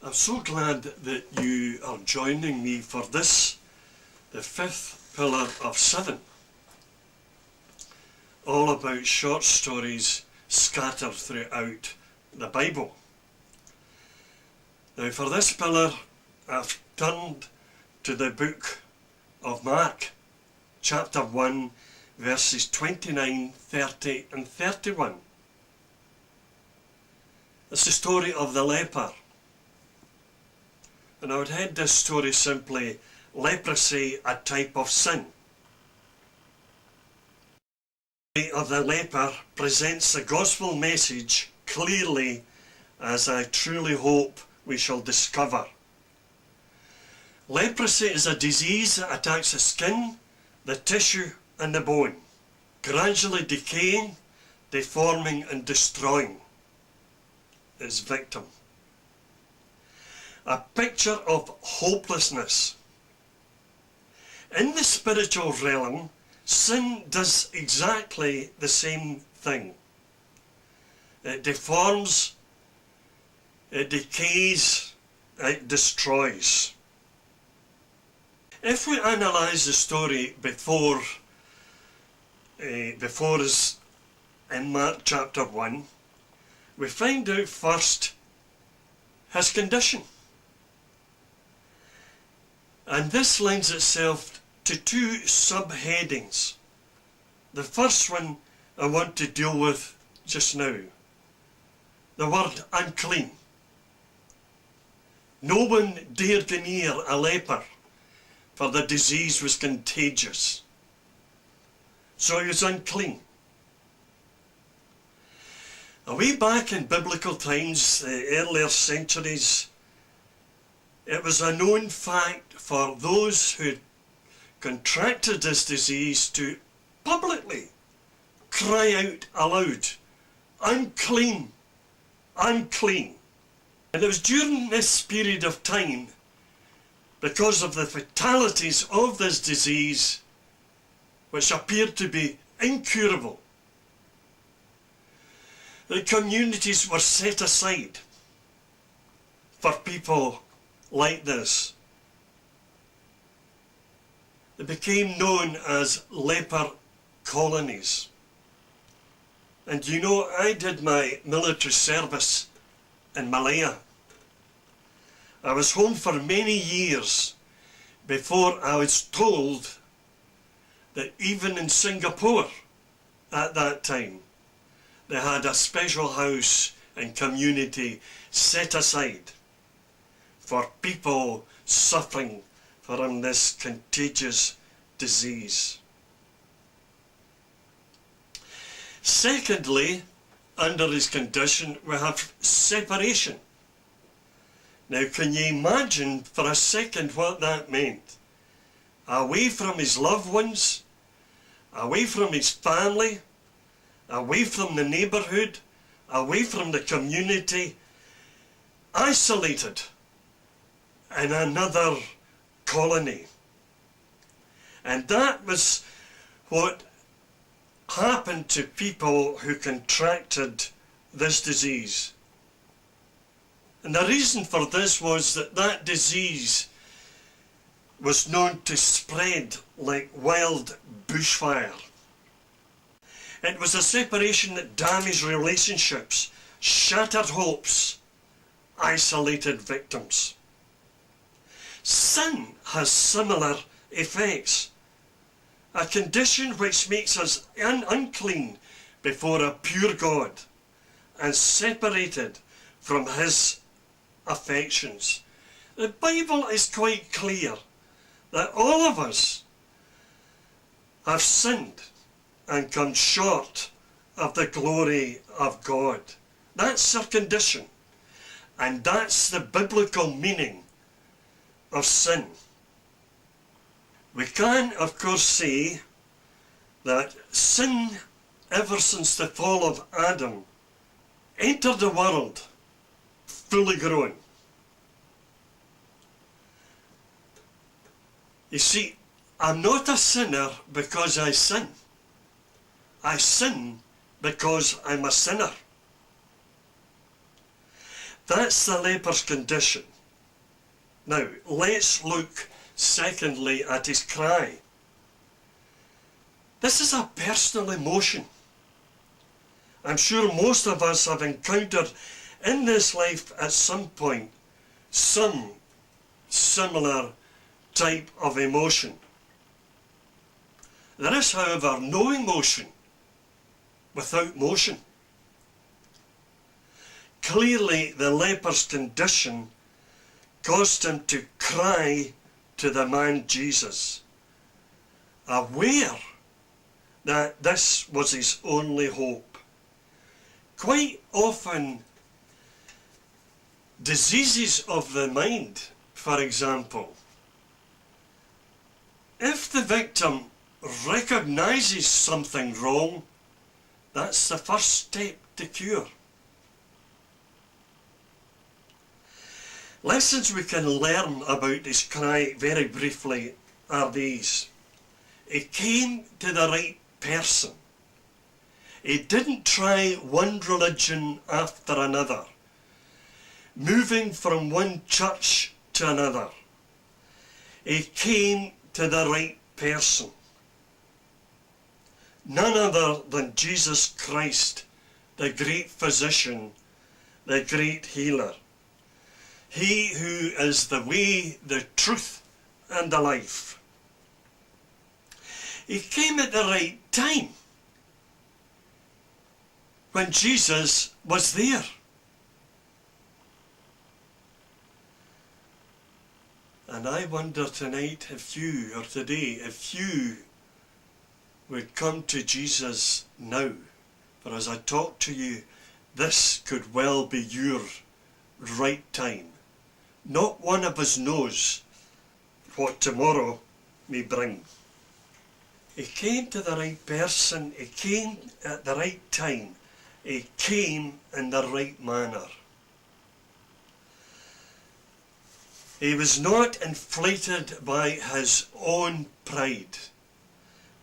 I'm so glad that you are joining me for this, the fifth pillar of 7, all about short stories scattered throughout the Bible. Now for this pillar, I've turned to the book of Mark, chapter 1, verses 29, 30 and 31. It's the story of the leper. And I would head this story simply, Leprosy, a type of sin. The story of the leper presents the gospel message clearly, as I truly hope we shall discover. Leprosy is a disease that attacks the skin, the tissue and the bone, gradually decaying, deforming and destroying its victim. A picture of hopelessness. In the spiritual realm, sin does exactly the same thing. It deforms, it decays, it destroys. If we analyse the story before us in Mark chapter 1, we find out first his condition. And this lends itself to two subheadings. The first one I want to deal with just now. The word unclean. No one dared go near a leper, for the disease was contagious. So he was unclean. Way back in biblical times, the earlier centuries, it was a known fact for those who contracted this disease to publicly cry out aloud, unclean, unclean. And it was during this period of time, because of the fatalities of this disease, which appeared to be incurable, the communities were set aside for people like this. They became known as leper colonies. And you know, I did my military service in Malaya. I was home for many years before I was told that even in Singapore at that time, they had a special house and community set aside for people suffering from this contagious disease. Secondly, under his condition, we have separation. Now, can you imagine for a second what that meant? Away from his loved ones, away from his family, away from the neighbourhood, away from the community, isolated in another colony. And that was what happened to people who contracted this disease. And the reason for this was that that disease was known to spread like wild bushfire. It was a separation that damaged relationships, shattered hopes, isolated victims. Sin has similar effects. A condition which makes us unclean before a pure God and separated from his affections. The Bible is quite clear that all of us have sinned and come short of the glory of God. That's our condition. And that's the biblical meaning of sin. We can, of course, say that sin, ever since the fall of Adam, entered the world fully grown. You see, I'm not a sinner because I sin. I sin because I'm a sinner. That's the leper's condition. Now, let's look secondly at his cry. This is a personal emotion. I'm sure most of us have encountered in this life at some point some similar type of emotion. There is, however, no emotion without motion. Clearly, the leper's condition caused him to cry to the man Jesus, aware that this was his only hope. Quite often, diseases of the mind, for example, if the victim recognizes something wrong, that's the first step to cure. Lessons we can learn about this cry very briefly are these. It came to the right person. It didn't try one religion after another, moving from one church to another. It came to the right person. None other than Jesus Christ, the great physician, the great healer. He who is the way, the truth, and the life. He came at the right time, when Jesus was there. And I wonder tonight if you, or today, if you would come to Jesus now. For as I talk to you, this could well be your right time. Not one of us knows what tomorrow may bring. He came to the right person, he came at the right time, he came in the right manner. He was not inflated by his own pride,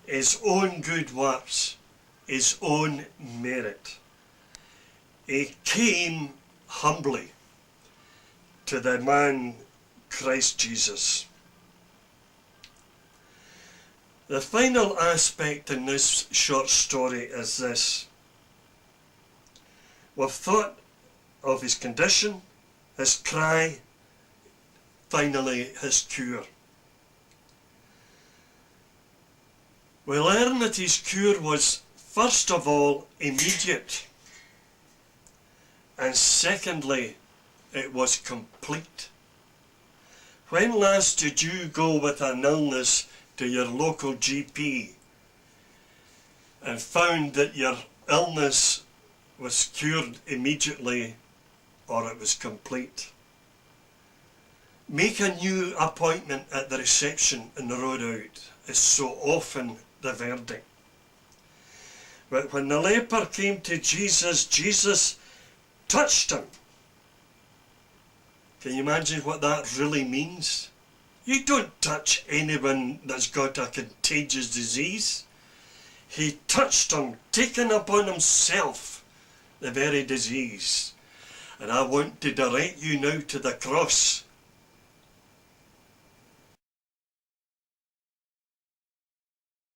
his own good works, his own merit. He came humbly to the man Christ Jesus. The final aspect in this short story is this. We've thought of his condition, his cry, finally his cure. We learn that his cure was first of all immediate, and secondly it was complete. When last did you go with an illness to your local GP and found that your illness was cured immediately or it was complete? Make a new appointment at the reception on the road out is so often the verdict. But when the leper came to Jesus, Jesus touched him. Can you imagine what that really means? You don't touch anyone that's got a contagious disease. He touched him, taking upon himself the very disease. And I want to direct you now to the cross